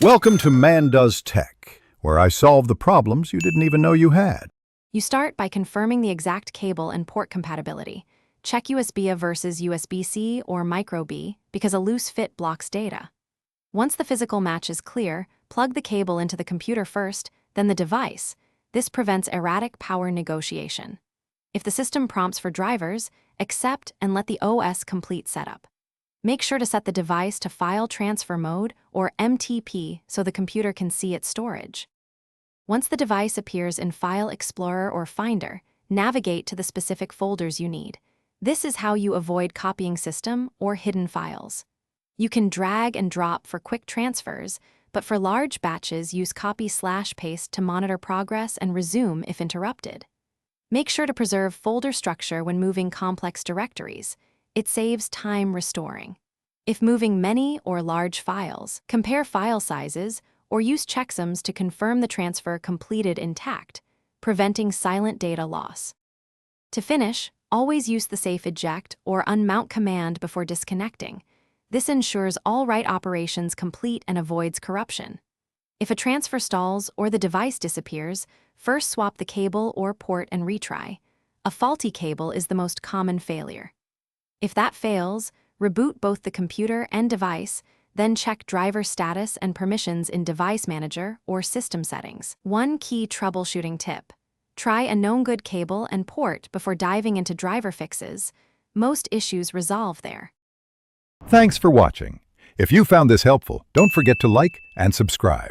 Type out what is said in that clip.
Welcome to Man Does Tech, where I solve the problems you didn't even know you had. You start by confirming the exact cable and port compatibility. Check USB-A versus USB-C or micro-B because a loose fit blocks data. Once the physical match is clear, plug the cable into the computer first, then the device. This prevents erratic power negotiation. If the system prompts for drivers, accept and let the OS complete setup. Make sure to set the device to File Transfer Mode, or MTP, so the computer can see its storage. Once the device appears in File Explorer or Finder, navigate to the specific folders you need. This is how you avoid copying system or hidden files. You can drag and drop for quick transfers, but for large batches, use copy/paste to monitor progress and resume if interrupted. Make sure to preserve folder structure when moving complex directories. It saves time restoring. If moving many or large files, compare file sizes or use checksums to confirm the transfer completed intact, preventing silent data loss. To finish, always use the safe eject or unmount command before disconnecting. This ensures all write operations complete and avoids corruption. If a transfer stalls or the device disappears, first swap the cable or port and retry. A faulty cable is the most common failure. If that fails, reboot both the computer and device, then check driver status and permissions in Device Manager or System Settings. One key troubleshooting tip: try a known good cable and port before diving into driver fixes. Most issues resolve there. Thanks for watching. If you found this helpful, don't forget to like and subscribe.